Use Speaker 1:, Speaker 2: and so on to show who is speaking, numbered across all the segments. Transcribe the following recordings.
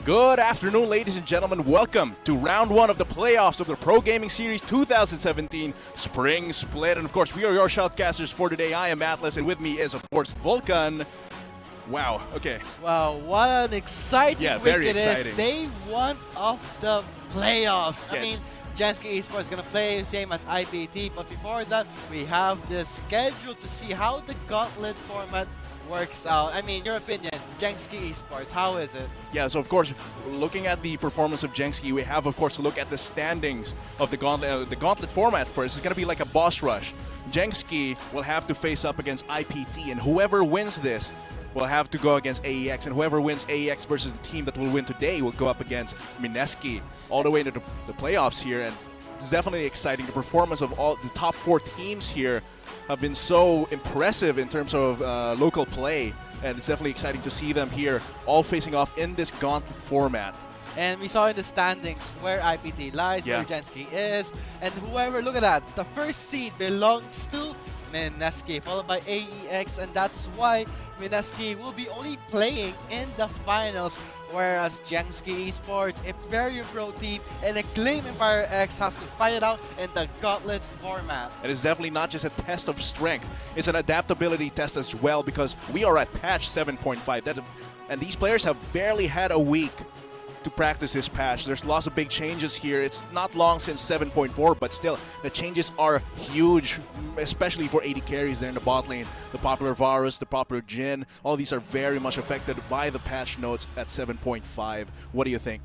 Speaker 1: Good afternoon, ladies and gentlemen. Welcome to round one of the playoffs of the Pro Gaming Series 2017 Spring Split. And of course, we are your shoutcasters for today. I am Atlas, and with me is, of course, Vulcan. Wow, okay.
Speaker 2: Wow, what an exciting week
Speaker 1: very
Speaker 2: it
Speaker 1: exciting.
Speaker 2: is. Day one of the playoffs. I
Speaker 1: Yes.
Speaker 2: mean, JSK Esports is going to play same as IPT, but before that, we have the schedule to see how the gauntlet format works out. I mean, your opinion, JSK Esports, how is it?
Speaker 1: Yeah, so of course, looking at the performance of JSK, we have, of course, to look at the standings of the gauntlet format first. It's going to be like a boss rush. JSK will have to face up against IPT, and whoever wins this will have to go against AEX, and whoever wins AEX versus the team that will win today will go up against Mineski all the way into the playoffs here. And it's definitely exciting. The performance of all the top four teams here have been so impressive in terms of local play, and it's definitely exciting to see them here all facing off in this gauntlet format.
Speaker 2: And we saw in the standings where IPT lies, where JSK is, and whoever, look at that, the first seed belongs to Mineski, followed by AEX, and that's why Mineski will be only playing in the finals, whereas JSK Esports, Imperium Pro Team, and Acclaim Empire X have to fight it out in the gauntlet format.
Speaker 1: It is definitely not just a test of strength, it's an adaptability test as well, because we are at patch 7.5, and these players have barely had a week to practice this patch. There's lots of big changes here. It's not long since 7.4, but still, the changes are huge, especially for AD carries there in the bot lane. The popular Varus, the popular Jhin, all these are very much affected by the patch notes at 7.5. What do you think?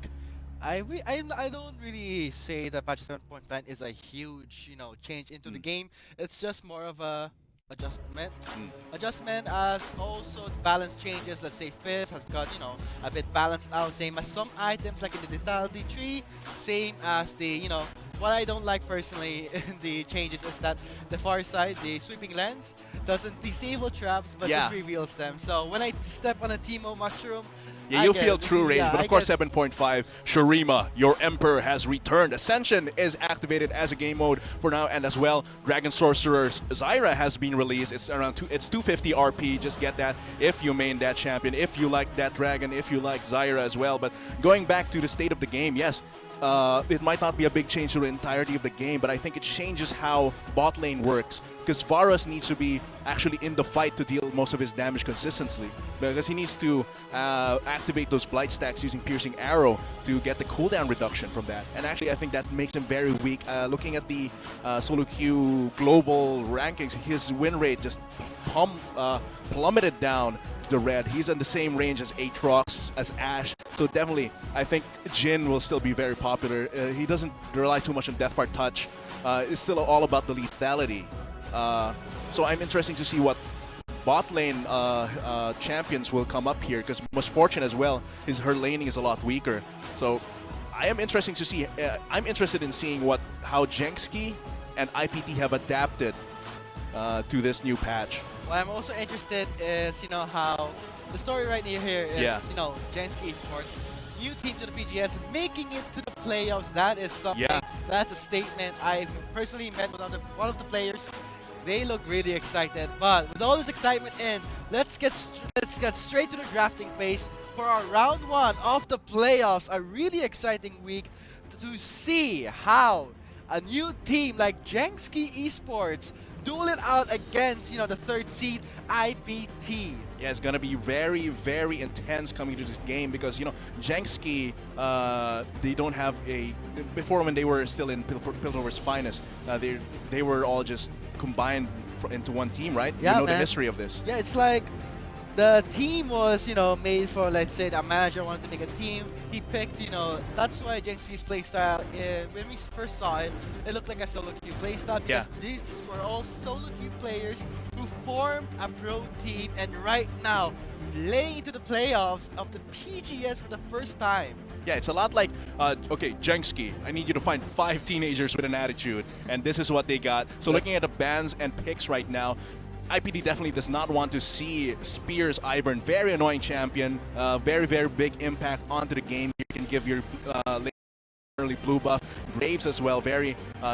Speaker 2: I don't really say that patch 7.5 is a huge, change into the game. It's just more of a adjustment as also balance changes. Let's say Fizz has got a bit balanced out, same as some items like in the lethality tree, same as the what I don't like personally in the changes is that the far side, the sweeping lens, doesn't disable traps but just reveals them. So when I step on a Teemo mushroom,
Speaker 1: yeah, you feel true range, but of course 7.5, Shurima, your Emperor has returned. Ascension is activated as a game mode for now, and as well, Dragon Sorcerer Zyra has been released. It's around it's 250 RP, just get that if you main that champion, if you like that Dragon, if you like Zyra as well. But going back to the state of the game, yes, it might not be a big change to the entirety of the game, but I think it changes how bot lane works, because Varus needs to be actually in the fight to deal most of his damage consistently, because he needs to activate those blight stacks using Piercing Arrow to get the cooldown reduction from that. And actually, I think that makes him very weak. Looking at the solo queue global rankings, his win rate just plummeted down to the red. He's in the same range as Aatrox, as Ashe, so definitely I think Jhin will still be very popular. He doesn't rely too much on Deathfire Touch. It's still all about the lethality. So I'm interested to see what bot lane champions will come up here, because Misfortune as well, her laning is a lot weaker. So I am interested to see. I'm interested in seeing how JSK and IPT have adapted to this new patch.
Speaker 2: What I'm also interested is, how the story right near here is, JSK Esports, new team to the PGS, making it to the playoffs. That is something. That's a statement. I've personally met with one of the players. They look really excited. But with all this excitement in, let's get straight to the drafting phase for our round one of the playoffs. A really exciting week to see how a new team like JSK Esports duel it out against, the third seed IPT.
Speaker 1: Yeah, it's gonna be very, very intense coming to this game, because JSK, they don't have before, when they were still in Piltover's finest, they were all just combined into one team, right?
Speaker 2: Yeah,
Speaker 1: you know the history of this.
Speaker 2: Yeah, it's like the team was, made for, let's say, a manager wanted to make a team. He picked, that's why JSK's playstyle, when we first saw it, it looked like a solo queue playstyle, because these were all solo queue players who formed a pro team, and right now, playing into the playoffs of the PGS for the first time.
Speaker 1: Yeah, it's a lot like, okay, JSK, I need you to find 5 teenagers with an attitude, and this is what they got. So looking at the bans and picks right now, IPT definitely does not want to see Spears Ivern, very annoying champion, very, very big impact onto the game. You can give your early blue buff. Graves as well,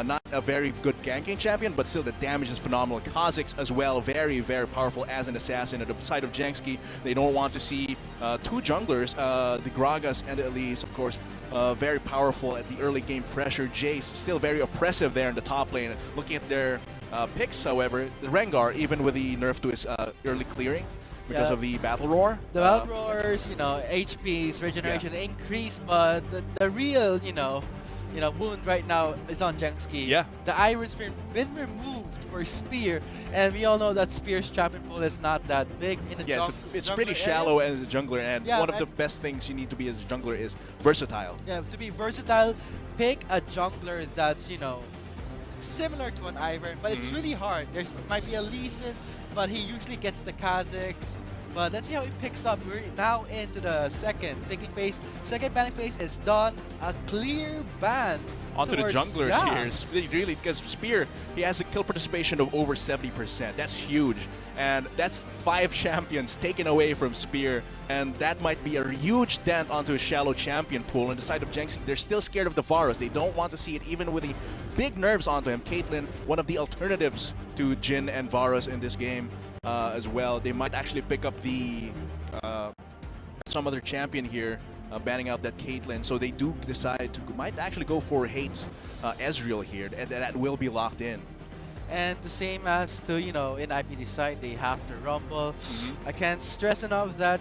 Speaker 1: not a very good ganking champion, but still the damage is phenomenal. Kha'Zix as well, very, very powerful as an assassin. At the side of Jenski, they don't want to see two junglers, the Gragas and the Elise, of course, very powerful at the early game pressure. Jace still very oppressive there in the top lane. Looking at their picks, however, the Rengar, even with the nerf to his early clearing, because of the Battle Roar.
Speaker 2: The Battle Roars, HP's regeneration increase, but the real, wound right now is on Jenski.
Speaker 1: Yeah.
Speaker 2: The Iron's been removed for Spear, and we all know that Spear's champion pool is not that big in the
Speaker 1: yeah, it's pretty shallow as a jungler, and one of the best things you need to be as a jungler is versatile.
Speaker 2: Yeah, to be versatile, pick a jungler that's, similar to an Ivern, but it's really hard. There might be a Lee Sin, but he usually gets the Kha'Zix. But let's see how he picks up. We're now into the second picking phase. Second banning phase is done. A clear ban.
Speaker 1: Onto the junglers here. Really, because Spear, he has a kill participation of over 70%. That's huge. And that's 5 champions taken away from Spear. And that might be a huge dent onto a shallow champion pool. On the side of Jenksi, they're still scared of the Varus. They don't want to see it, even with the big nerves onto him. Caitlyn, one of the alternatives to Jhin and Varus in this game as well. They might actually pick up the some other champion here. Banning out that Caitlyn, so they do decide to might actually go for Hate's Ezreal here, and that will be locked in.
Speaker 2: And the same as to in IPT side, they have to rumble. I can't stress enough that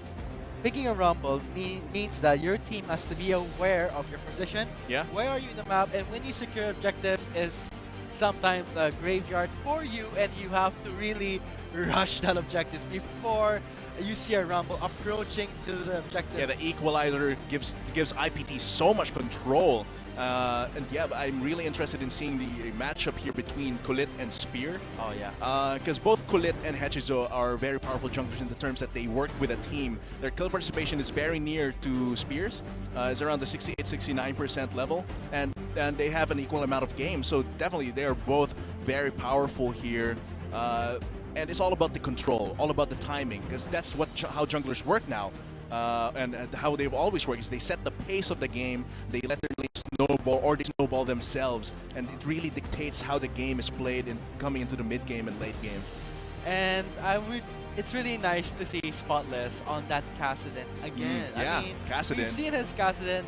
Speaker 2: picking a rumble means that your team has to be aware of your position.
Speaker 1: Yeah.
Speaker 2: Where are you in the map, and when you secure objectives is sometimes a graveyard for you, and you have to really rush that objectives before you see a rumble approaching to the objective.
Speaker 1: Yeah, the equalizer gives IPT so much control. And yeah, I'm really interested in seeing the matchup here between Kulit and Spear.
Speaker 2: Oh yeah.
Speaker 1: Because both Kulit and Hechizo are very powerful junglers in the terms that they work with a team. Their kill participation is very near to Spear's. It's around the 68-69% level, and they have an equal amount of games. So definitely, they are both very powerful here. And it's all about the control, all about the timing, because that's how junglers work now. And how they've always worked is they set the pace of the game, they let their lanes snowball, or they snowball themselves, and it really dictates how the game is played in coming into the mid game and late game.
Speaker 2: And it's really nice to see Spotless on that Kassadin again.
Speaker 1: Yeah,
Speaker 2: I mean,
Speaker 1: Kassadin.
Speaker 2: We've seen his Kassadin,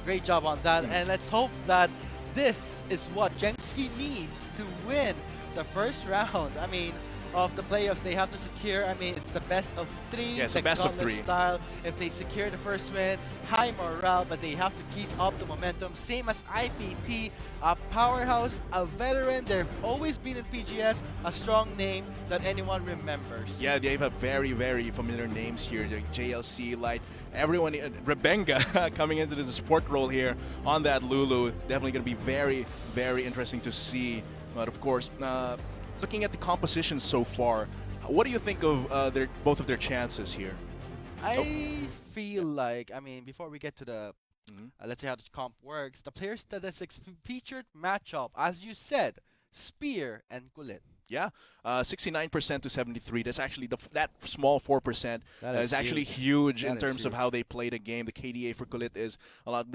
Speaker 2: great job on that, and let's hope that this is what Jenski needs to win the first round. I mean, of the playoffs, they have to secure, it's the best of 3.
Speaker 1: Yeah, it's a best of 3
Speaker 2: style. If they secure the first win, high morale, but they have to keep up the momentum. Same as IPT, a powerhouse, a veteran. They've always been in PGS, a strong name that anyone remembers.
Speaker 1: Yeah, they have very, very familiar names here. Like JLC, Light, everyone, Rebenga coming into this support role here on that Lulu. Definitely going to be very, very interesting to see. But of course, looking at the composition so far, what do you think of both of their chances here?
Speaker 2: I feel like, before we get to the, let's say how the comp works, the player statistics featured matchup, as you said, Spear and Kulit.
Speaker 1: Yeah, 69% to 73. That's actually that small 4% is actually huge in terms of how they play the game. The KDA for Kulit is a lot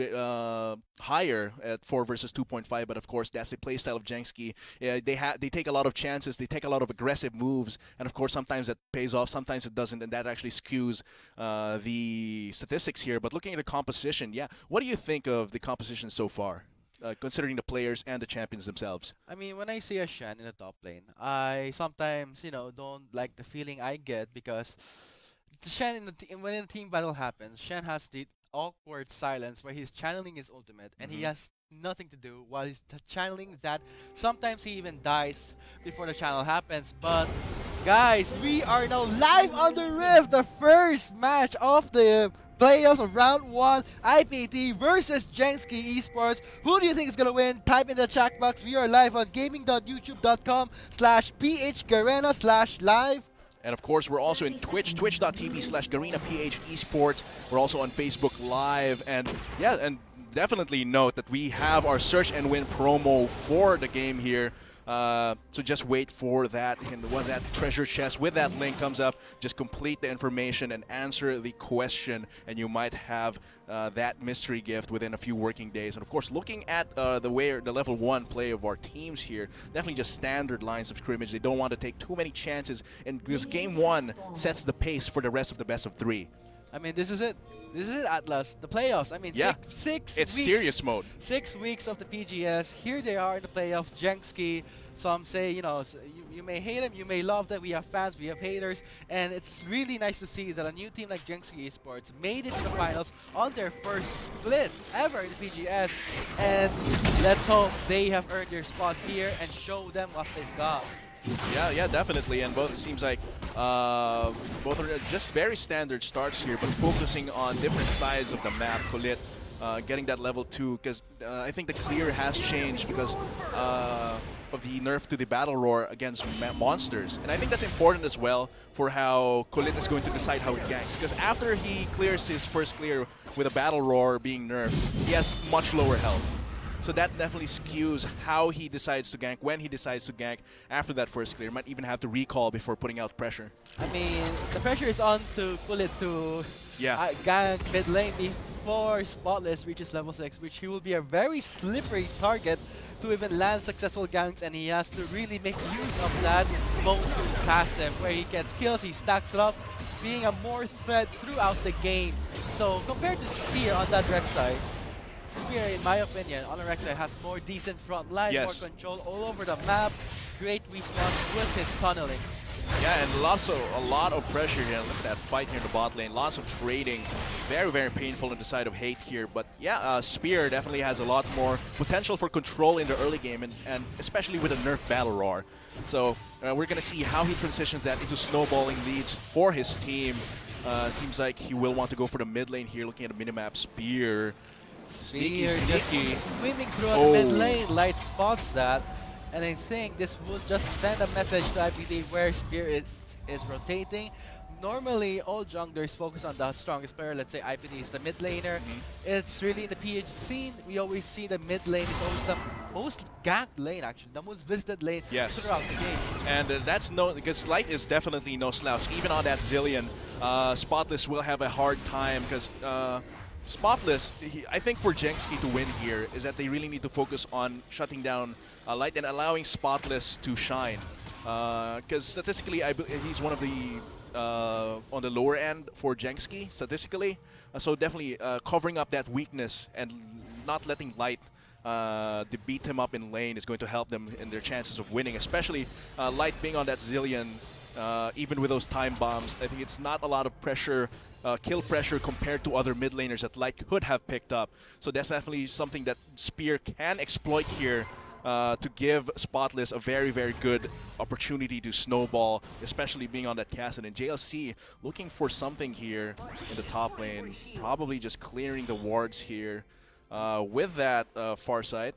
Speaker 1: higher at 4 versus 2.5, but of course that's the playstyle of Jenski. They take a lot of chances, they take a lot of aggressive moves, and of course sometimes that pays off, sometimes it doesn't, and that actually skews the statistics here. But looking at the composition, yeah, what do you think of the composition so far? Considering the players and the champions themselves.
Speaker 2: When I see a Shen in the top lane, I sometimes, don't like the feeling I get, because the Shen when a team battle happens, Shen has the awkward silence where he's channeling his ultimate, and he has nothing to do while he's channeling that. Sometimes he even dies before the channel happens. But guys, we are now live on the Rift, the first match of the playoffs of round 1, IPT versus Jenski Esports. Who do you think is going to win? Type in the chat box. We are live on gaming.youtube.com/phgarena/live.
Speaker 1: And of course, we're also in Twitch, twitch.tv/GarenaPH Esports. We're also on Facebook Live. And yeah, and definitely note that we have our Search and Win promo for the game here. So just wait for that, and when that treasure chest with that link comes up, just complete the information and answer the question, and you might have that mystery gift within a few working days. And of course, looking at the level 1 play of our teams here, definitely just standard lines of scrimmage. They don't want to take too many chances, and because game 1 sets the pace for the rest of the best of 3.
Speaker 2: I mean, this is it. This is it, Atlas. The playoffs. I mean,
Speaker 1: yeah.
Speaker 2: six
Speaker 1: it's
Speaker 2: weeks.
Speaker 1: Serious mode.
Speaker 2: 6 weeks of the PGS. Here they are in the playoffs. JSK. Some say, you know, you may hate them, you may love them. We have fans, we have haters, and it's really nice to see that a new team like JSK Esports made it to the finals on their first split ever in the PGS. And let's hope they have earned their spot here and show them what they've got.
Speaker 1: Yeah, definitely. And both, it seems like both are just very standard starts here, but focusing on different sides of the map. Kulit getting that level 2, because I think the clear has changed because of the nerf to the battle roar against monsters. And I think that's important as well for how Kulit is going to decide how he ganks, because after he clears his first clear with a battle roar being nerfed, he has much lower health. So that definitely skews how he decides to gank, when he decides to gank after that first clear. Might even have to recall before putting out pressure.
Speaker 2: I mean, the pressure is on to Kulit to gank mid lane before Spotless reaches level 6, which he will be a very slippery target to even land successful ganks, and he has to really make use of that mode passive where he gets kills, he stacks it up, being a more threat throughout the game. So compared to Spear on that Rex side, Spear, in my opinion, on the Rex side has more decent front line, more control all over the map, great response with his tunneling.
Speaker 1: Yeah, and a lot of pressure here. Look at that fight here in the bot lane. Lots of trading. Very, very painful on the side of Hate here. But yeah, Spear definitely has a lot more potential for control in the early game, and especially with a nerf battle roar. So we're going to see how he transitions that into snowballing leads for his team. Seems like he will want to go for the mid lane here, looking at the minimap. Spear. Sneaky.
Speaker 2: Just swimming throughout the mid lane. Light spots that. And I think this will just send a message to IPT where Spear is rotating. Normally, all junglers focus on the strongest player. Let's say IPT is the mid laner. It's really in the PH scene, we always see the mid lane is always the most ganked lane, actually, the most visited lane throughout the game.
Speaker 1: And that's because Light is definitely no slouch. Even on that Zillion, Spotless will have a hard time because Spotless, I think for JSK to win here is that they really need to focus on shutting down Light and allowing Spotless to shine. Because statistically, he's one of the on the lower end for JSK statistically. So definitely covering up that weakness and not letting Light beat him up in lane is going to help them in their chances of winning. Especially Light being on that Zillion, even with those time bombs, I think it's not a lot of pressure. Kill pressure compared to other mid laners that Light could have picked up. So that's definitely something that Spear can exploit here to give Spotless a very, very good opportunity to snowball, especially being on that castle. And JLC looking for something here in the top lane, probably just clearing the wards here with that far side.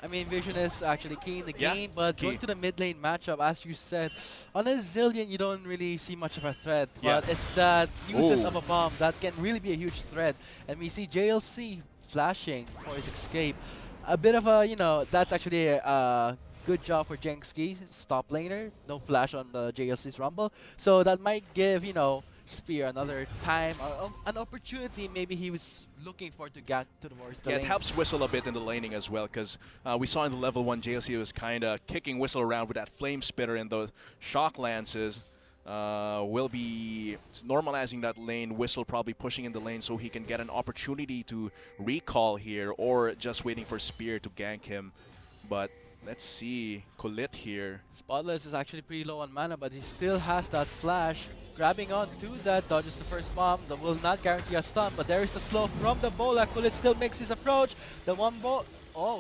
Speaker 2: I mean, Vision is actually key in the game, but going to the mid lane matchup, as you said, on a Zillion, you don't really see much of a threat, but it's that nuisance of a bomb that can really be a huge threat. And we see JLC flashing for his escape. A bit of a, you know, that's actually a good job for JSK, top laner, no flash on the JLC's Rumble. So that might give, you know, Spear another time, an opportunity maybe he was looking for to get towards the lane.
Speaker 1: It helps Whistle a bit in the laning as well, because we saw in the level 1 JLC was kind of kicking Whistle around with that Flame Spitter and those Shock Lances. Will be normalizing that lane. Whistle probably pushing in the lane so he can get an opportunity to recall here, or just waiting for Spear to gank him. But let's see, Kulit here.
Speaker 2: Spotless is actually pretty low on mana, but he still has that flash. Grabbing on to that, dodges the first bomb. That will not guarantee a stun, but there is the slow from the Bola. Kulit still makes his approach. The one ball,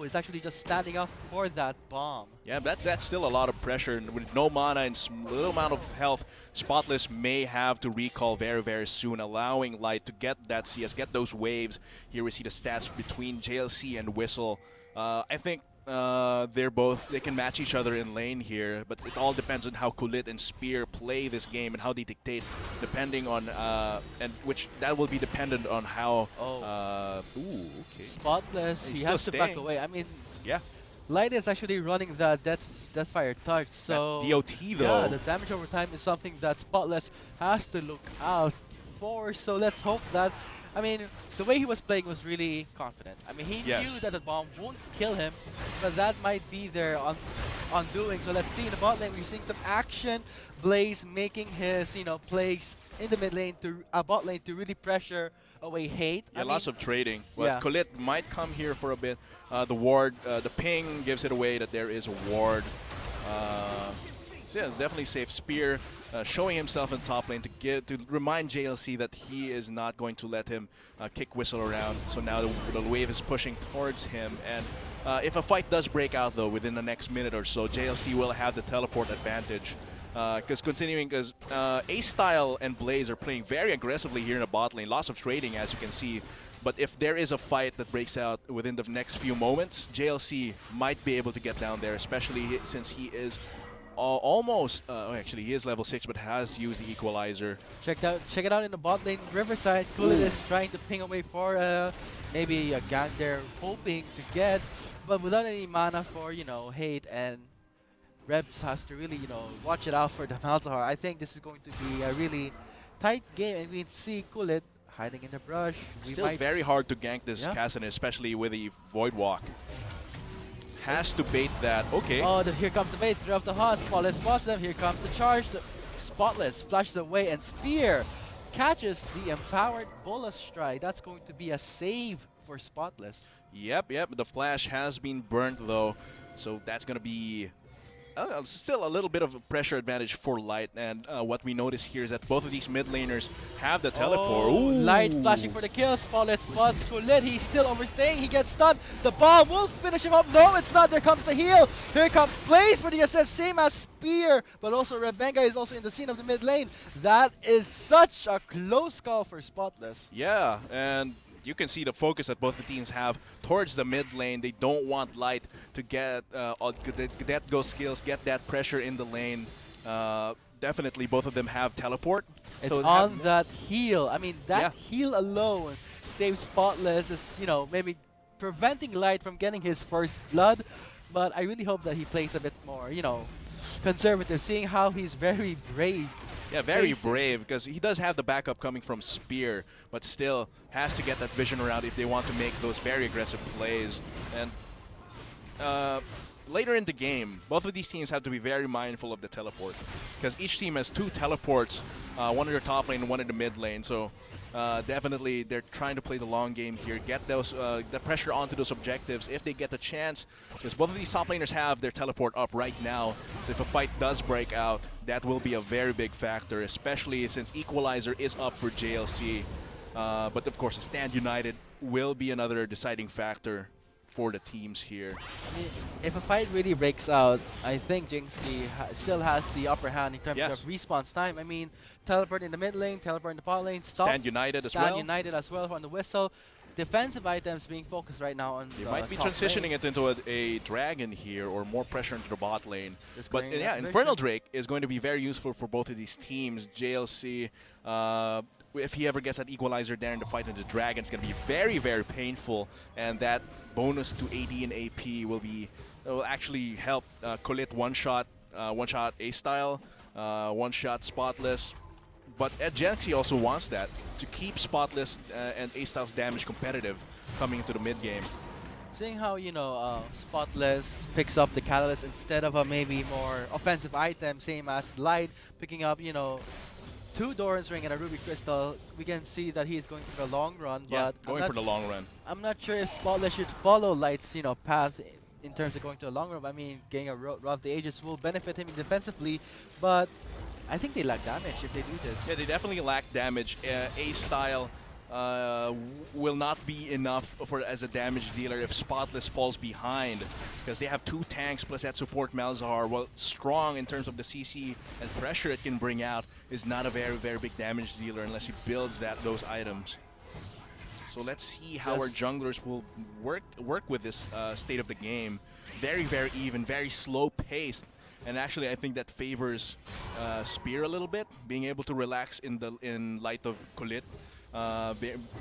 Speaker 2: is actually just standing up for that bomb.
Speaker 1: Yeah, that's still a lot of pressure. And with no mana and little amount of health, Spotless may have to recall very, very soon, allowing Light to get that CS, get those waves. Here we see the stats between JLC and Whistle. I think they can match each other in lane here, but it all depends on how Kulit and Spear play this game and how they dictate, depending on that will be dependent on how.
Speaker 2: Spotless, he has to back away. I mean, Light is actually running the Deathfire touch, so
Speaker 1: That DOT though.
Speaker 2: yeah, the damage over time is something that Spotless has to look out for. So let's hope that. I mean, the way he was playing was really confident. I mean, he
Speaker 1: Yes.
Speaker 2: knew that the bomb won't kill him, but that might be their undoing. So let's see in the bot lane, we're seeing some action. Blaze making his, plays in the mid lane to bot lane to really pressure away hate.
Speaker 1: Yeah,
Speaker 2: I
Speaker 1: lots
Speaker 2: mean,
Speaker 1: of trading. But
Speaker 2: yeah.
Speaker 1: Colette might come here for a bit. The ward, the ping gives it away that there is a ward. So yeah, it's definitely safe. Spear showing himself in top lane to remind JLC that he is not going to let him kick whistle around. So now the wave is pushing towards him. And if a fight does break out though within the next minute or so, JLC will have the teleport advantage. Because A-Style and Blaze are playing very aggressively here in the bot lane. Lots of trading, as you can see. But if there is a fight that breaks out within the next few moments, JLC might be able to get down there, especially since he is almost, actually he is level 6, but has used the equalizer.
Speaker 2: Check it out in the bot lane, Riverside. Kulit is trying to ping away for maybe a gang they're hoping to get, but without any mana for, hate, and Rebs has to really, watch it out for the Malzahar. I think this is going to be a really tight game, and we can see Kulit hiding in the brush.
Speaker 1: Still very hard to gank this Cassidy, especially with the Void Walk. Has to bait that. Okay.
Speaker 2: Oh, here comes the bait. Throw up the hot. Spotless spots them. Here comes the charge. Spotless flashes away, and Spear catches the empowered Bola Strike. That's going to be a save for Spotless.
Speaker 1: Yep. The flash has been burnt though, so that's gonna be still a little bit of a pressure advantage for Light. And what we notice here is that both of these mid laners have the teleport.
Speaker 2: Oh,
Speaker 1: Ooh.
Speaker 2: Light flashing for the kill. Spotless spots Kulit. He's still overstaying. He gets stunned. The bomb will finish him up. No, it's not. There comes the heal. Here comes Blaze for the assist. Same as Spear. But also Rebenga is also in the scene of the mid lane. That is such a close call for Spotless.
Speaker 1: Yeah, and you can see the focus that both the teams have towards the mid lane. They don't want Light to get those skills, get that pressure in the lane. Definitely both of them have teleport.
Speaker 2: It's on that heal. I mean, that heal alone saves Spotless, is, maybe preventing Light from getting his first blood. But I really hope that he plays a bit more, conservative, seeing how he's very brave.
Speaker 1: Yeah, very brave, because he does have the backup coming from Spear, but still has to get that vision around if they want to make those very aggressive plays. And later in the game, both of these teams have to be very mindful of the teleport, because each team has 2 teleports, one in their top lane and one in the mid lane. So definitely they're trying to play the long game here, get those the pressure onto those objectives if they get the chance, because both of these top laners have their teleport up right now. So if a fight does break out, that will be a very big factor, especially since Equalizer is up for JLC. But of course, a Stand United will be another deciding factor for the teams here.
Speaker 2: I mean, if a fight really breaks out, I think JSK still has the upper hand in terms of response time. I mean, teleport in the mid lane, teleport in the bot lane, stop.
Speaker 1: Stand United as well.
Speaker 2: Stand United as well on the whistle. Defensive items being focused right now on
Speaker 1: they
Speaker 2: the
Speaker 1: might be
Speaker 2: top
Speaker 1: transitioning
Speaker 2: lane.
Speaker 1: it into a dragon here, or more pressure into the bot lane. But
Speaker 2: Garena
Speaker 1: yeah, Infernal Drake is going to be very useful for both of these teams. JLC, if he ever gets that equalizer there in the fight into the dragon, it's going to be very, very painful. And that bonus to AD and AP will actually help Colette one-shot A-Style, one-shot Spotless. But JSK also wants that, to keep Spotless and A-Style's damage competitive coming into the mid-game.
Speaker 2: Seeing how, Spotless picks up the Catalyst instead of a maybe more offensive item, same as Light, picking up, 2 Doran's Ring and a Ruby Crystal, we can see that he's going for the long run.
Speaker 1: Yeah,
Speaker 2: but
Speaker 1: going for the long run.
Speaker 2: I'm not sure if Spotless should follow Light's, path in terms of going to the long run. I mean, getting a Rod of the Ages will benefit him defensively, but I think they lack damage if they do this.
Speaker 1: Yeah, they definitely lack damage. A-Style will not be enough as a damage dealer if Spotless falls behind, because they have 2 tanks plus that support Malzahar. While strong in terms of the CC and pressure it can bring out, is not a very, very big damage dealer unless he builds those items. So let's see how our junglers will work with this state of the game. Very, very even, very slow paced. And actually, I think that favors Spear a little bit, being able to relax in light of Colette.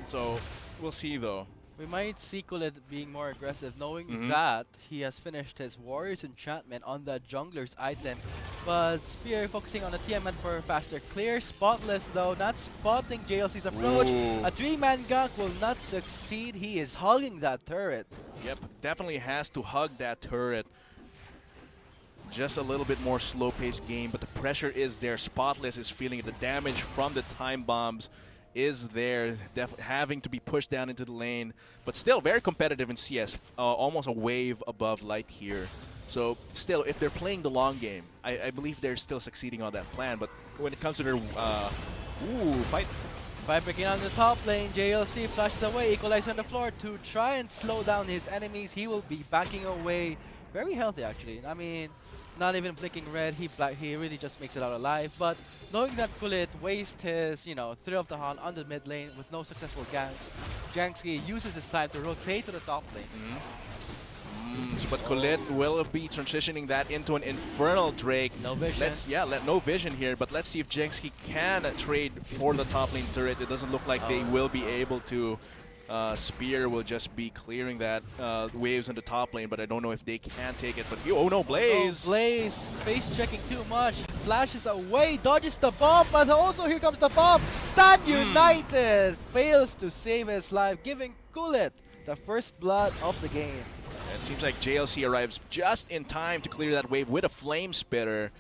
Speaker 1: So we'll see though.
Speaker 2: We might see Kulit being more aggressive, knowing that he has finished his Warrior's Enchantment on the jungler's item. But Spear focusing on the TMN for a faster clear. Spotless though, not spotting JLC's approach.
Speaker 1: Ooh.
Speaker 2: A 3-man gank will not succeed. He is hugging that turret.
Speaker 1: Yep, definitely has to hug that turret. Just a little bit more slow-paced game, but the pressure is there. Spotless is feeling it. The damage from the time bombs is there, having to be pushed down into the lane, but still very competitive in CS, almost a wave above Light here. So still, if they're playing the long game, I believe they're still succeeding on that plan, but when it comes to their fight.
Speaker 2: By breaking on the top lane, JLC flashes away, equalizer on the floor to try and slow down his enemies. He will be backing away. Very healthy actually. I mean, not even blinking red, he really just makes it out alive. But knowing that Kulit wastes his, Thrill of the Hunt on the mid lane with no successful ganks, JSK uses this time to rotate to the top lane.
Speaker 1: But Kulit will be transitioning that into an Infernal Drake.
Speaker 2: No vision.
Speaker 1: No vision here, but let's see if JSK can trade for the top lane turret. It doesn't look like they will be able to. Spear will just be clearing that waves in the top lane, but I don't know if they can take it. But oh no, Blaze!
Speaker 2: Oh, Blaze, space checking too much, flashes away, dodges the bomb, but also here comes the bomb! Stand United fails to save his life, giving Kulit the first blood of the game.
Speaker 1: It seems like JLC arrives just in time to clear that wave with a Flame Spitter.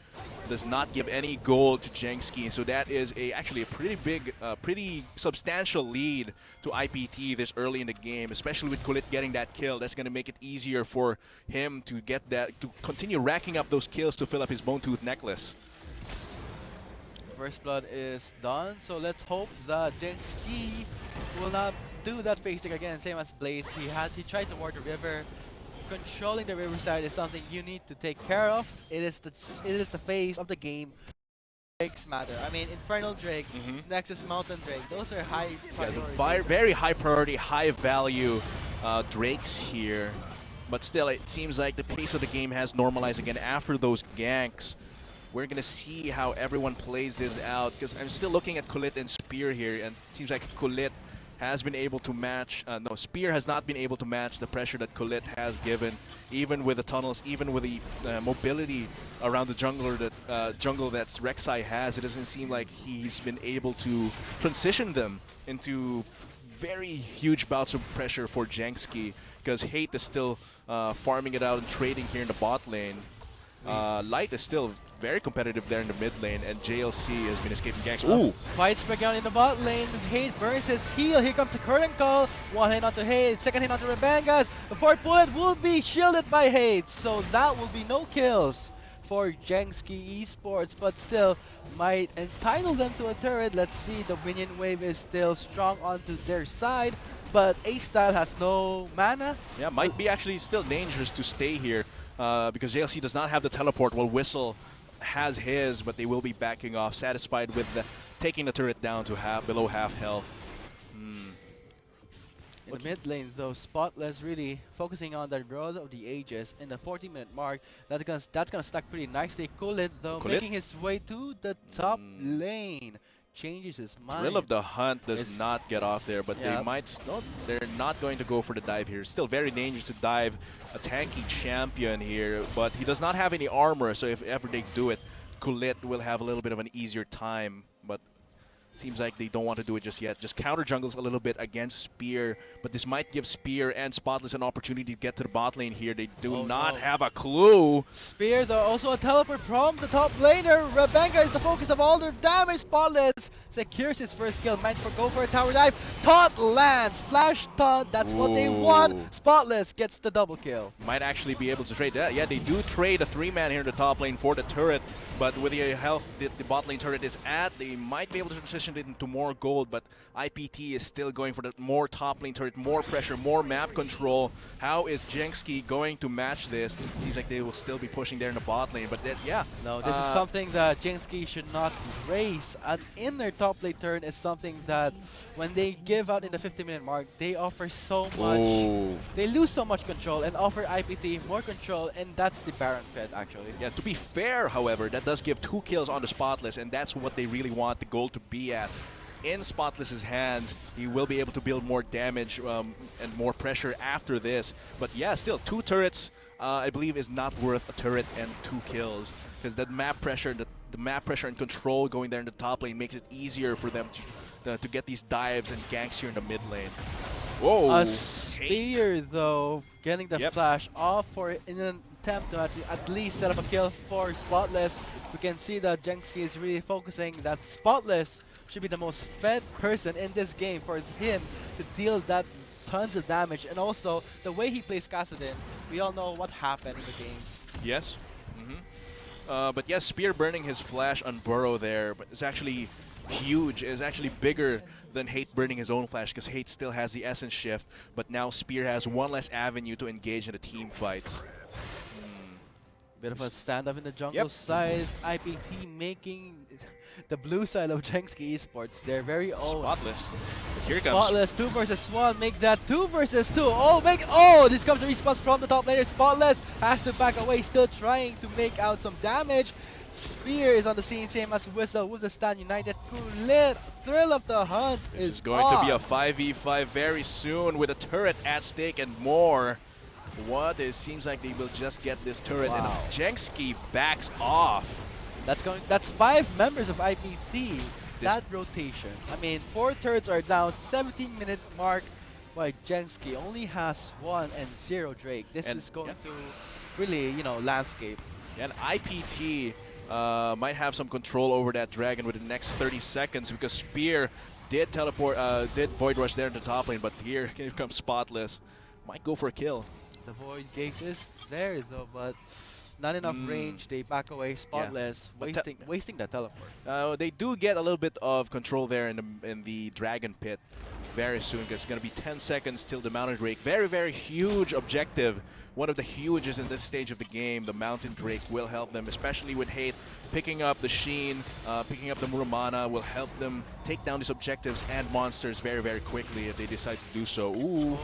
Speaker 1: Does not give any gold to JSK, so that is actually a pretty big, pretty substantial lead to IPT this early in the game, especially with Kulit getting that kill. That's going to make it easier for him to get that, to continue racking up those kills to fill up his Bone Tooth necklace.
Speaker 2: First blood is done, so let's hope that JSK will not do that face stick again, same as Blaze. He tried to ward the river. Controlling the riverside is something you need to take care of. It is the phase of the game. Drakes matter. I mean, Infernal Drake, Nexus Mountain Drake, those are high priority.
Speaker 1: Very high priority, high value Drakes here. But still, it seems like the pace of the game has normalized again after those ganks. We're going to see how everyone plays this out, because I'm still looking at Kulit and Spear here, and it seems like Kulit has been able to match, Spear has not been able to match the pressure that Kulit has given, even with the tunnels, even with the mobility around the jungle that's Rek'Sai has. It doesn't seem like he's been able to transition them into very huge bouts of pressure for JSK, because Hate is still farming it out and trading here in the bot lane. Light is still very competitive there in the mid lane, and JLC has been escaping ganks. Ooh!
Speaker 2: Fights break out in the bot lane. Hate burns his heal. Here comes the current call. One hit onto Hate, second hit onto Rebangas. The fourth bullet will be shielded by Hate, so that will be no kills for JSK Esports, but still might entitle them to a turret. Let's see, the minion wave is still strong onto their side, but A-Style has no mana.
Speaker 1: Yeah, might be actually still dangerous to stay here because JLC does not have the teleport, while Whistle has his, but they will be backing off, satisfied with taking the turret down to below half health.
Speaker 2: In the mid lane though, Spotless really focusing on the Road of the Ages in the 40-minute mark. That's gonna stack pretty nicely. Kulit though, making his way to the top lane. Changes his mind.
Speaker 1: Thrill of the Hunt does not get off there, but they might. They're not going to go for the dive here. Still very dangerous to dive a tanky champion here, but he does not have any armor, so if ever they do it, Kulit will have a little bit of an easier time. But seems like they don't want to do it just yet. Just counter jungles a little bit against Spear, but this might give Spear and Spotless an opportunity to get to the bot lane here. They do not have a clue.
Speaker 2: Spear though, also a teleport from the top laner. Rebecca is the focus of all their damage. Spotless secures his first kill. Might go for a tower dive. Taunt lands. Splash taunt. That's what they want. Spotless gets the double kill.
Speaker 1: Might actually be able to trade that. Yeah, they do trade a 3-man here in the top lane for the turret, but with the health the bot lane turret is at, they might be able to transition it into more gold, but IPT is still going for the more top lane turret, more pressure, more map control. How is JSK going to match this? Seems like they will still be pushing there in the bot lane, but
Speaker 2: no, this is something that JSK should not raise. An inner top lane turn is something that when they give out in the 50-minute mark, they offer so much. They lose so much control and offer IPT more control, and that's the Baron Fed actually.
Speaker 1: Yeah, to be fair, however, that does give 2 kills on the Spotless, and that's what they really want the goal to be at. in Spotless's hands. He will be able to build more damage and more pressure after this. But yeah, still 2 turrets, I believe, is not worth a turret and 2 kills, because the map pressure, the map pressure and control going there in the top lane makes it easier for them to get these dives and ganks here in the mid lane. Whoa!
Speaker 2: A spear though, getting the flash off in an attempt to at least set up a kill for Spotless. We can see that JSK is really focusing that Spotless should be the most fed person in this game for him to deal that tons of damage, and also the way he plays Kassadin, we all know what happened in the games.
Speaker 1: Yes. But yes, Spear burning his flash on Burrow there, but it's actually huge. It's actually bigger than Hate burning his own flash, because Hate still has the Essence Shift, but now Spear has one less avenue to engage in the team fights.
Speaker 2: Bit of a stand-up in the jungle side. IPT making the blue side of JSK Esports their very own.
Speaker 1: Spotless. Here comes.
Speaker 2: Spotless, 2 versus 1. Make that 2 versus 2. Oh, this comes the response from the top laner. Spotless has to back away, still trying to make out some damage. Spear is on the scene, same as Whistle with the Stand United. Kulit, Thrill of the Hunt
Speaker 1: This is going to be a 5v5 very soon with a turret at stake and more. What? It seems like they will just get this turret, and JSK backs off.
Speaker 2: That's 5 members of IPT. That rotation. I mean, 4 turrets are down. 17-minute mark. Why JSK only has 1 and 0 Drake. This is going to really, landscape.
Speaker 1: And IPT might have some control over that dragon with the next 30 seconds, because Spear did did Void Rush there in the top lane, but here comes Spotless. Might go for a kill.
Speaker 2: The Void Gate is there though, but not enough range. They back away. Spotless, wasting that teleport.
Speaker 1: They do get a little bit of control there in the Dragon Pit very soon, because it's going to be 10 seconds till the Mountain Drake. Very, very huge objective. One of the huges in this stage of the game. The Mountain Drake will help them, especially with Hate. Picking up the Sheen, picking up the Muramana will help them take down these objectives and monsters very, very quickly if they decide to do so. Ooh.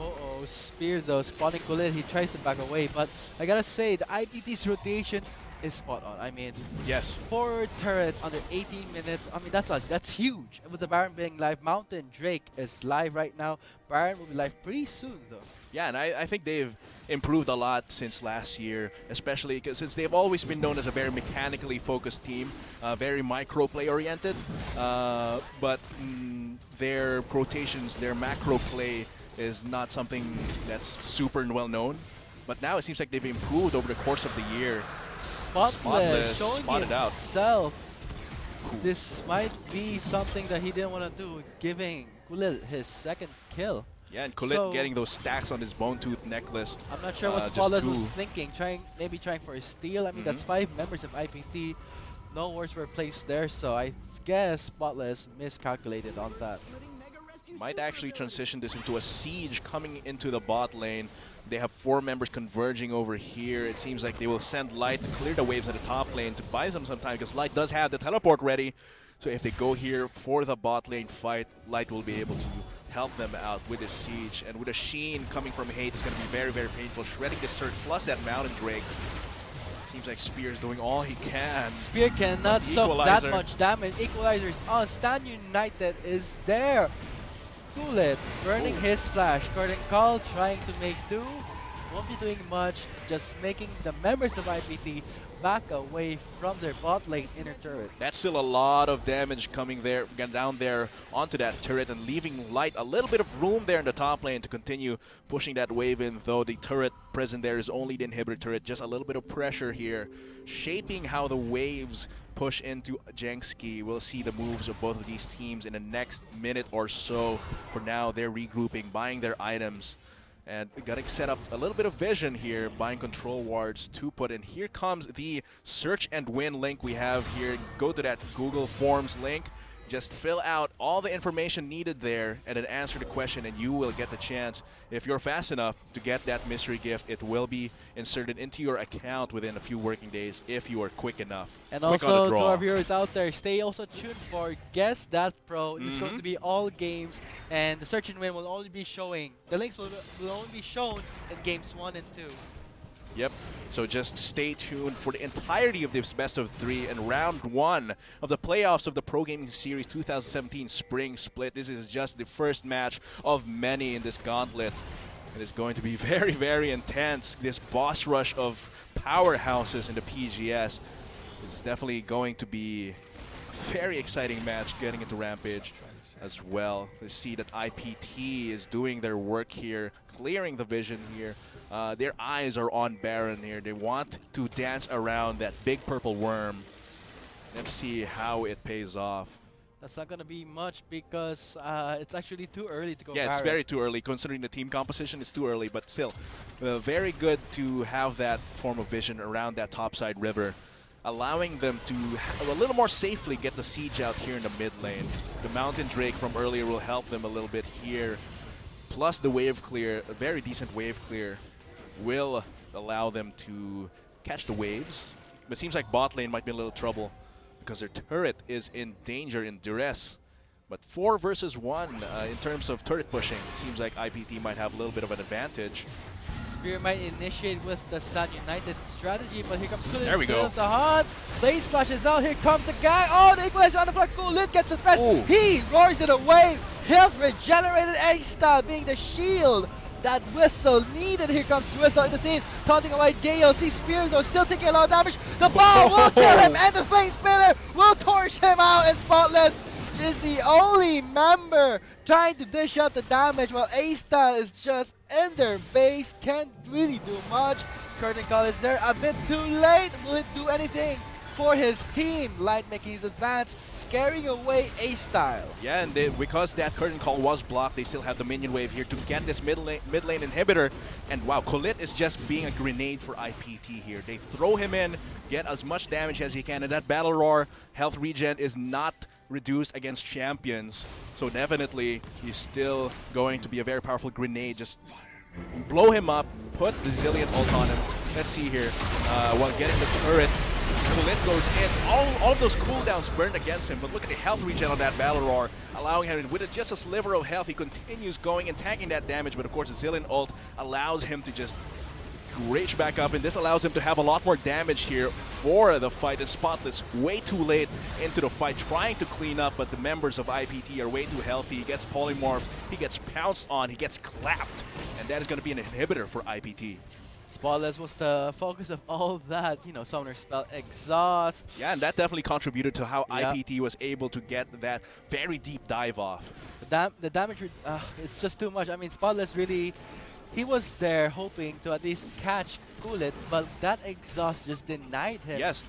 Speaker 2: Spear though, spawning Kulit. He tries to back away, but I gotta say, the IPT's rotation is spot on. I mean, 4 turrets under 18 minutes. I mean, that's huge. With the Baron being live, Mountain Drake is live right now. Baron will be live pretty soon though.
Speaker 1: Yeah, and I think they've improved a lot since last year, especially since they've always been known as a very mechanically focused team, very micro play oriented, but their rotations, their macro play is not something that's super well known. But now it seems like they've improved over the course of the year.
Speaker 2: Spotless showing himself. This might be something that he didn't want to do, giving Kulit his 2nd kill.
Speaker 1: Yeah, and Kulit getting those stacks on his Bone Tooth necklace.
Speaker 2: I'm not sure what Spotless was thinking, maybe trying for a steal. I mean, that's 5 members of IPT. No words were placed there, so I guess Spotless miscalculated on that.
Speaker 1: Might actually transition this into a siege coming into the bot lane. They have 4 members converging over here. It seems like they will send Light to clear the waves at the top lane to buy them some time, because Light does have the teleport ready. So if they go here for the bot lane fight, Light will be able to help them out with the siege. And with a Sheen coming from Hate, it's going to be very, very painful. Shredding this turret plus that Mountain Drake. Seems like Spear is doing all he can.
Speaker 2: Spear cannot soak that much damage. Equalizer is on. Stand United is there. Kulit burning his flash. Curtain Call trying to make do. Won't be doing much. Just making the members of IPT back away from their bot lane inner turret.
Speaker 1: That's still a lot of damage coming there, down there onto that turret, and leaving Light a little bit of room there in the top lane to continue pushing that wave in, though the turret present there is only the inhibitor turret. Just a little bit of pressure here, shaping how the waves push into JSK. We'll see the moves of both of these teams in the next minute or so. For now, they're regrouping, buying their items, and gotta set up a little bit of vision here, buying control wards to put in. Here comes the search and win link we have here. Go to that Google Forms link. Just fill out all the information needed there and then answer the question, and you will get the chance, if you're fast enough, to get that mystery gift. It will be inserted into your account within a few working days if you are quick enough.
Speaker 2: And also to our viewers out there, stay also tuned for Guess That Pro. It's going to be all games, and the search and win will only be showing. The links will only be shown in games 1 and 2.
Speaker 1: Yep. So just stay tuned for the entirety of this best of 3 and round 1 of the playoffs of the Pro Gaming Series 2017 Spring Split. This is just the first match of many in this gauntlet. It is going to be very, very intense. This boss rush of powerhouses in the PGS is definitely going to be a very exciting match getting into Rampage as well. We see that IPT is doing their work here, clearing the vision here. Their eyes are on Baron here. They want to dance around that big purple worm. Let's see how it pays off.
Speaker 2: That's not going to be much because it's actually too early to go
Speaker 1: Yeah, it's
Speaker 2: Baron.
Speaker 1: very too early. Considering the team composition, it's too early. But still, very good to have that form of vision around that topside river, allowing them to a little more safely get the siege out here in the mid lane. The Mountain Drake from earlier will help them a little bit here. Plus the wave clear, a very decent wave clear, will allow them to catch the waves. But it seems like bot lane might be in a little trouble because their turret is in danger, in duress. But 4 versus 1 in terms of turret pushing, it seems like IPT might have a little bit of an advantage.
Speaker 2: Spear might initiate with the Stun United strategy, but here comes Kulit.
Speaker 1: There we go.
Speaker 2: The heart. Blaze flashes out. Here comes the guy. Oh, the equalizer on the floor. Kulit gets suppressed.
Speaker 1: Ooh.
Speaker 2: He roars it away. Health regenerated. A-Star being the shield that Whistle needed. Here comes Whistle in the scene, taunting away JLC. Spear though still taking a lot of damage. The bomb will kill him, and the Flame Spinner will torch him out, and Spotless is the only member trying to dish out the damage while A-Star is just in their base, can't really do much. Curtain Call is there a bit too late. Will it do anything for his team? Light making his advance, scaring away A-Style.
Speaker 1: Yeah, and because that curtain call was blocked, they still have the minion wave here to get this mid lane inhibitor. And wow, Kulit is just being a grenade for IPT here. They throw him in, get as much damage as he can, and that Battle Roar health regen is not reduced against champions. So definitely, he's still going to be a very powerful grenade. Just blow him up, put the Zillion ult on him. Let's see here, while getting the turret. Kulit goes in. All of those cooldowns burned against him, but look at the health regen on that Battle Roar, allowing him, with just a sliver of health, he continues going and tanking that damage, but of course the Zillion ult allows him to just rage back up, and this allows him to have a lot more damage here for the fight. And Spotless way too late into the fight, trying to clean up, but the members of IPT are way too healthy. He gets polymorph, he gets pounced on, he gets clapped, and that is going to be an inhibitor for IPT.
Speaker 2: Spotless was the focus of all that, you know, Summoner Spell, Exhaust.
Speaker 1: Yeah, and that definitely contributed to how
Speaker 2: Yeah.
Speaker 1: IPT was able to get that very deep dive off.
Speaker 2: The damage, it's just too much. I mean, Spotless really, he was there hoping to at least catch Kulit, but that Exhaust just denied him.
Speaker 1: Yes,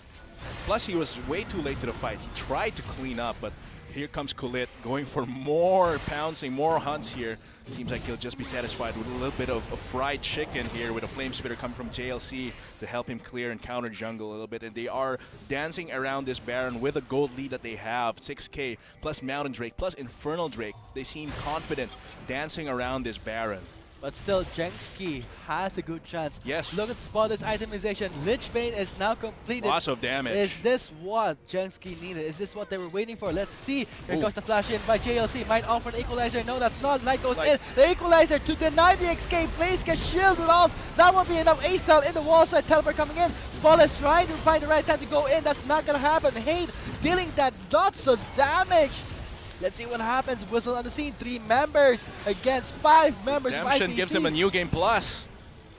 Speaker 1: plus he was way too late to the fight. He tried to clean up, but here comes Kulit going for more pouncing, more hunts here. Seems like he'll just be satisfied with a little bit of fried chicken here, with a Flame Spitter coming from JLC to help him clear and counter jungle a little bit. And they are dancing around this Baron with a gold lead that they have, 6k, plus Mountain Drake, plus Infernal Drake. They seem confident dancing around this Baron.
Speaker 2: But still, Jenksky has a good chance.
Speaker 1: Yes.
Speaker 2: Look at Spotless itemization. Lich Bane is now completed.
Speaker 1: Lots of damage.
Speaker 2: Is this what Jenksky needed? Is this what they were waiting for? Let's see. Here
Speaker 1: Ooh.
Speaker 2: comes the flash in by JLC. Might offer an equalizer. No, that's not. Light goes
Speaker 1: Light.
Speaker 2: in. The equalizer to deny the escape. Blaze gets shielded off. That won't be enough. A-Style in the wall side. Teleport coming in. Spotless trying to find the right time to go in. That's not going to happen. Hate dealing that lots of damage. Let's see what happens. Whistle on the scene. 3 members against 5 members. of
Speaker 1: Redemption
Speaker 2: IPT.
Speaker 1: gives him a new game plus.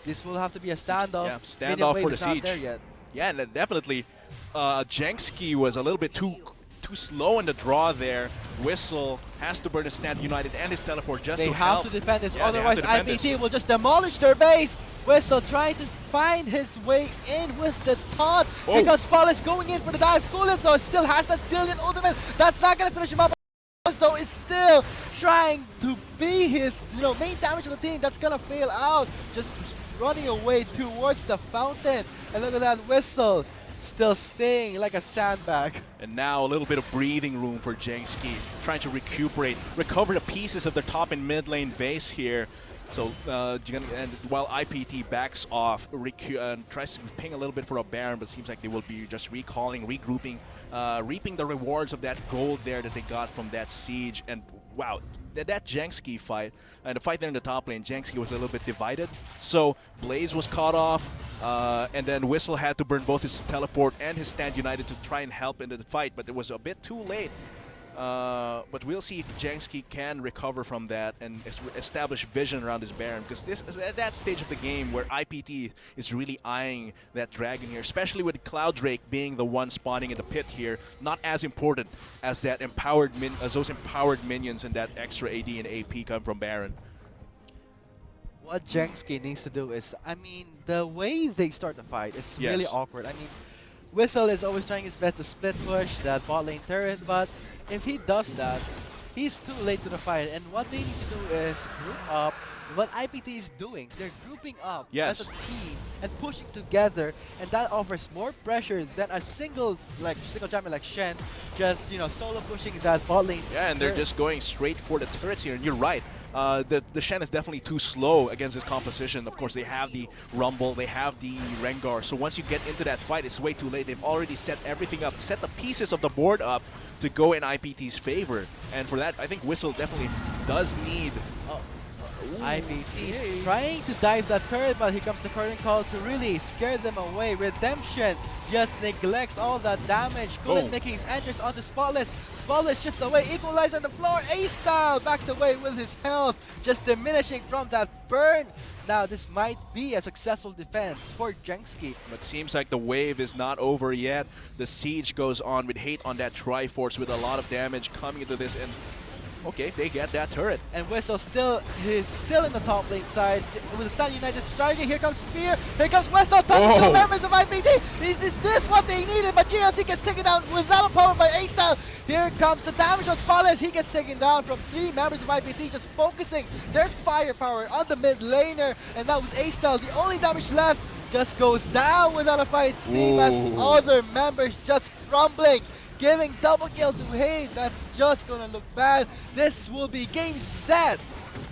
Speaker 2: This will have to be a standoff.
Speaker 1: Yeah,
Speaker 2: Minion
Speaker 1: standoff
Speaker 2: wave
Speaker 1: for the
Speaker 2: is not
Speaker 1: siege.
Speaker 2: there yet.
Speaker 1: Yeah, and definitely, Jenksky was a little bit too slow in the draw there. Whistle has to burn his Stand United and his teleport just
Speaker 2: They
Speaker 1: to
Speaker 2: have
Speaker 1: help.
Speaker 2: to defend this,
Speaker 1: Yeah, they have
Speaker 2: otherwise
Speaker 1: to defend
Speaker 2: IPT
Speaker 1: this.
Speaker 2: will just demolish their base. Whistle trying to find his way in with the taunt.
Speaker 1: Oh.
Speaker 2: Because Spotless going in for the dive. Kulit though still has that Zillion ultimate. That's not going to finish him up. Though is still trying to be his main damage of the team. That's gonna fail out. Just running away towards the fountain. And look at that Whistle still staying like a sandbag.
Speaker 1: And now a little bit of breathing room for Jenksky, trying to recover the pieces of their top and mid lane base here. So and while IPT backs off, tries to ping a little bit for a Baron, but seems like they will be just recalling, regrouping, reaping the rewards of that gold there that they got from that siege. And wow, that Jenksky fight, and the fight there in the top lane, Jenksky was a little bit divided. So Blaze was caught off, And then Whistle had to burn both his teleport and his Stand United to try and help in the fight, but it was a bit too late. But we'll see if JSK can recover from that and establish vision around his Baron, because this is at that stage of the game where IPT is really eyeing that dragon here, especially with Cloud Drake being the one spawning in the pit here. Not as important as that those empowered minions and that extra AD and AP come from Baron.
Speaker 2: What JSK needs to do is, I mean, the way they start the fight is really awkward. I mean, Whistle is always trying his best to split push that bot lane turret, but if he does that, he's too late to the fight. And what they need to do is group up. What IPT is doing, they're grouping up as a team and pushing together, and that offers more pressure than a single champion like Shen just solo pushing that bot lane.
Speaker 1: Yeah, and they're just going straight for the turrets here. And you're right. The Shen is definitely too slow against this composition. Of course, they have the Rumble, they have the Rengar. So once you get into that fight, it's way too late. They've already set everything up, set the pieces of the board up to go in IPT's favor. And for that, I think Whistle definitely does need...
Speaker 2: IPT is trying to dive that turret, but here comes the curtain call to really scare them away. Redemption just neglects all that damage. Kulit making his entrance onto Spotless. Spotless shifts away, equalize on the floor. A-Style backs away with his health, just diminishing from that burn. Now this might be a successful defense for JSK.
Speaker 1: But it seems like the wave is not over yet. The siege goes on with hate on that Triforce with a lot of damage coming into this, and okay, they get that turret.
Speaker 2: And Whistle he's still in the top lane side with a Stand United strategy. Here comes Spear, here comes Whistle, touching the members of IPT. Is this what they needed? But GLC gets taken down without a problem by A-Style. Here comes the damage of Spotless. He gets taken down from 3 members of IPT, just focusing their firepower on the mid laner. And now with A-Style, the only damage left just goes down without a fight. Same as other members just crumbling. Giving double kill to Hate, that's just gonna look bad. This will be game set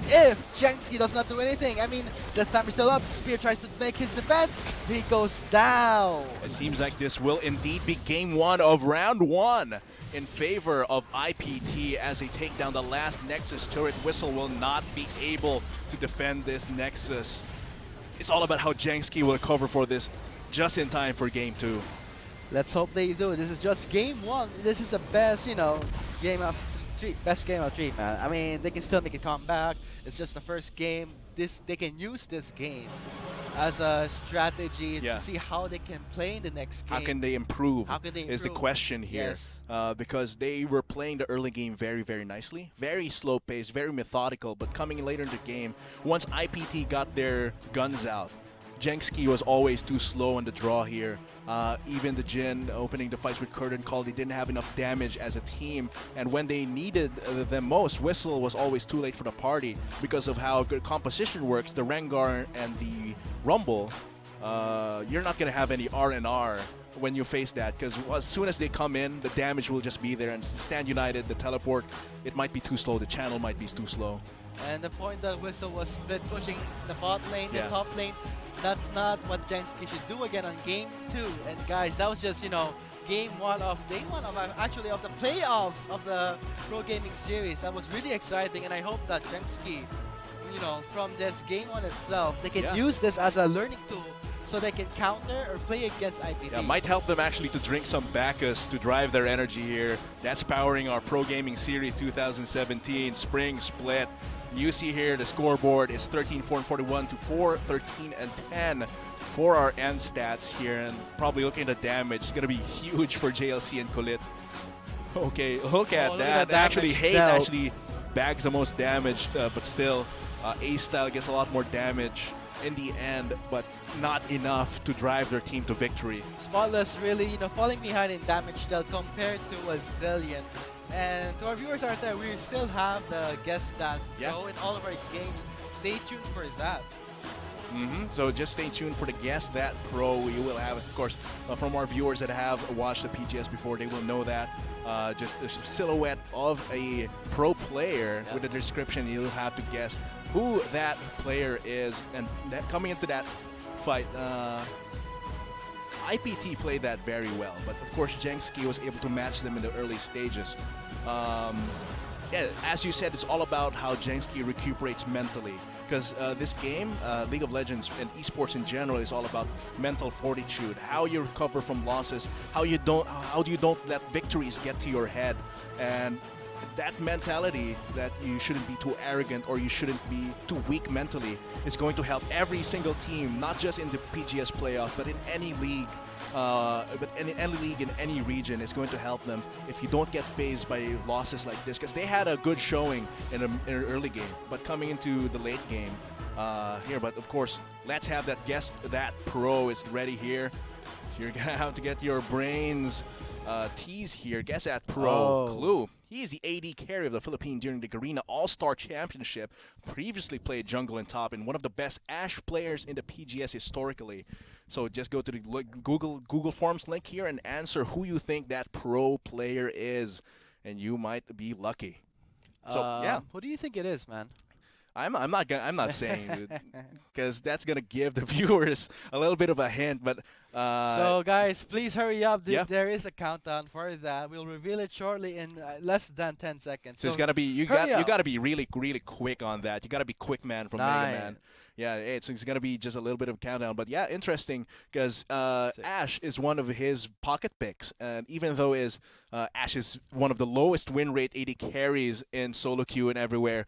Speaker 2: if JSK does not do anything. I mean, the timer is still up. Spear tries to make his defense. He goes down.
Speaker 1: It seems like this will indeed be game 1 of round 1 in favor of IPT as they take down the last Nexus turret. Whistle will not be able to defend this Nexus. It's all about how JSK will recover for this just in time for game 2.
Speaker 2: Let's hope they do. This is just game 1. This is the best, game of 3. Best game of 3, man. I mean, they can still make a comeback. It's just the first game. They can use this game as a strategy to see how they can play in the next game.
Speaker 1: How can they improve?
Speaker 2: How can they improve?
Speaker 1: Is the question here.
Speaker 2: Yes.
Speaker 1: Because they were playing the early game very, very nicely. Very slow pace, very methodical. But coming in later in the game, once IPT got their guns out, JSK was always too slow on the draw here. Even the Jin opening the fights with Curtain Call, they didn't have enough damage as a team. And when they needed them most, Whistle was always too late for the party because of how good composition works. The Rengar and the Rumble, you're not going to have any R&R when you face that, because as soon as they come in, the damage will just be there. And Stand United, the teleport, it might be too slow. The channel might be too slow.
Speaker 2: And the point that Whistle was split pushing the bot lane, the top lane, that's not what JSK should do again on game 2. And guys, that was just, game 1 of day 1 of actually of the playoffs of the Pro Gaming Series. That was really exciting, and I hope that JSK, from this game 1 itself, they can use this as a learning tool so they can counter or play against IPT.
Speaker 1: Yeah, might help them actually to drink some Bacchus to drive their energy here. That's powering our Pro Gaming Series 2017 Spring Split. You see here the scoreboard is 13-4-41 to 4-13-10 for our end stats here, and probably looking at the damage, it's gonna be huge for JLC and Kulit. Okay, look at that. Actually, Hate actually bags the most damage, but still, A-Style gets a lot more damage in the end, but not enough to drive their team to victory.
Speaker 2: Spotless really, falling behind in damage dealt compared to a Zillion. And to our viewers out there, we still have the guest stat go in all of our games. Stay tuned for that.
Speaker 1: So just stay tuned for the Guess That Pro. We will have, of course, from our viewers that have watched the PGS before, they will know that. Just a silhouette of a pro player with a description. You'll have to guess who that player is. And that coming into that fight, IPT played that very well, but of course JSK was able to match them in the early stages. yeah, as you said, it's all about how Jenski recuperates mentally. Because this game, League of Legends and esports in general, is all about mental fortitude. How you recover from losses, how you don't let victories get to your head, and that mentality that you shouldn't be too arrogant or you shouldn't be too weak mentally is going to help every single team, not just in the PGS playoffs, but in any league. But in any league in any region, it's going to help them if you don't get phased by losses like this, because they had a good showing in an early game, but coming into the late game here. But of course, let's have that guest. That pro is ready here. You're gonna have to get your brains tease here. Guess that pro. Clue. He is the AD carry of the Philippines during the Garena All-Star Championship. Previously played jungle and top, and one of the best Ashe players in the PGS historically. So just go to the Google Forms link here and answer who you think that pro player is, and you might be lucky. So yeah,
Speaker 2: who do you think it is, man?
Speaker 1: I'm not saying, dude, because that's gonna give the viewers a little bit of a hint. But
Speaker 2: so guys, please hurry up. There is a countdown for that. We'll reveal it shortly in less than 10 seconds.
Speaker 1: So it's gotta be you gotta be really quick on that. You gotta be quick man from Mega Man. Yeah, it's gonna be just a little bit of a countdown, but yeah, interesting because Ashe is one of his pocket picks, and even though Ashe is one of the lowest win rate AD carries in solo queue and everywhere,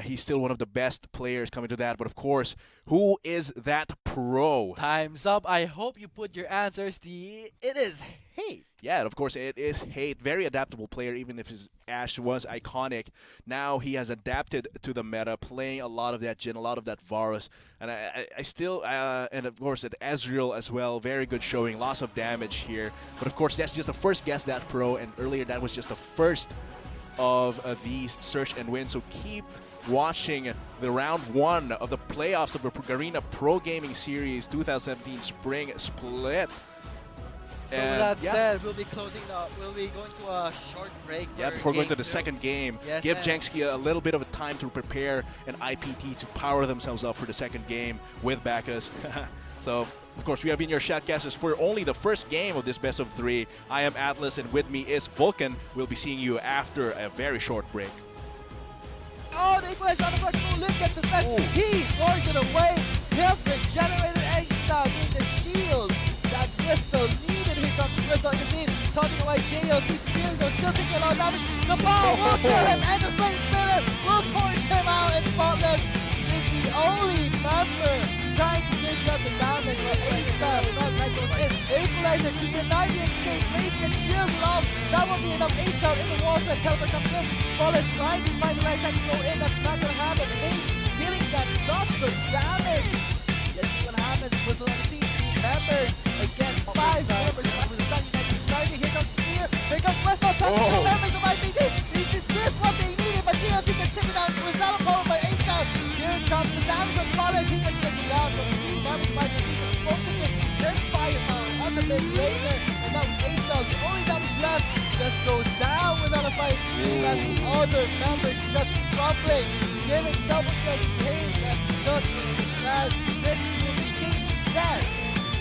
Speaker 1: he's still one of the best players coming to that. But of course, who is that pro?
Speaker 2: Time's up. I hope you put your answers. It is Hate.
Speaker 1: Yeah, of course it is Hate. Very adaptable player, even if his Ashe was iconic. Now he has adapted to the meta, playing a lot of that Jhin, a lot of that Varus. And I still, and of course at Ezreal as well, very good showing, loss of damage here. But of course that's just the first guess, that pro, and earlier that was just the first of these search and win. So keep watching the round 1 of the playoffs of the Garena Pro Gaming Series 2017 Spring Split.
Speaker 2: So with that said, we'll be we'll be going to a short break.
Speaker 1: Yeah, before going to the second game.
Speaker 2: Yes,
Speaker 1: give Jenski a little bit of a time to prepare an IPT to power themselves up for the second game with Bacchus. So, of course, we have been your shoutcasters for only the first game of this best of 3. I am Atlas, and with me is Vulcan. We'll be seeing you after a very short break.
Speaker 2: Oh, the equalizer on the first move. Liv gets the best. He throws it away. Health regenerated egg style with the shield that Whistle needed. Here comes Whistle. You can see taunting away JLC Spear. Though still taking a lot of damage. The ball will kill him, and the flame spinner will torch him out in spotless. He's the only member trying to finish up the damage, but A-Star not right goes in. Equalizer to deny the escape. Blaze gets shielded off. That won't be enough. A-Star in the wall set. Teleporter comes in. Spotless trying to find the right time to go in. That's not going to happen. Ace getting that lots of damage. Let's see what happens. Whistle on the scene. 3 members against 5 members. With the Sun United starting. Here comes Spear. Here comes Whistle. Touching the members of IPT. Is this what they needed? But GLC gets taken down. Without a problem by A-Star. Here comes the damage of Spotless. He gets taken down. But 3 members by IPT just focusing their firepower on the mid laner. And now A-Star, the only damage left, just goes down without a fight. Same as the other members just crumbling. Giving double kill pain. That's just sad. This will be game set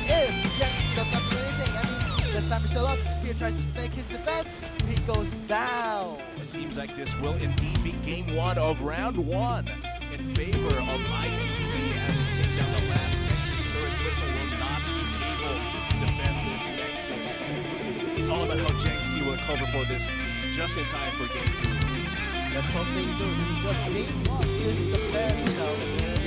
Speaker 2: if Jenski does not do anything. I mean, this time is still up. Spear tries to make his defense. He goes down.
Speaker 1: It seems like this will indeed be game 1 of round 1 in favor of IPT as they take down the last Nexus turret. Whistle will not be able to defend this Nexus. It's all about how Jenski will cover for this just in time for game 2.
Speaker 2: Let's hope they do. This is just game 1. This is the best,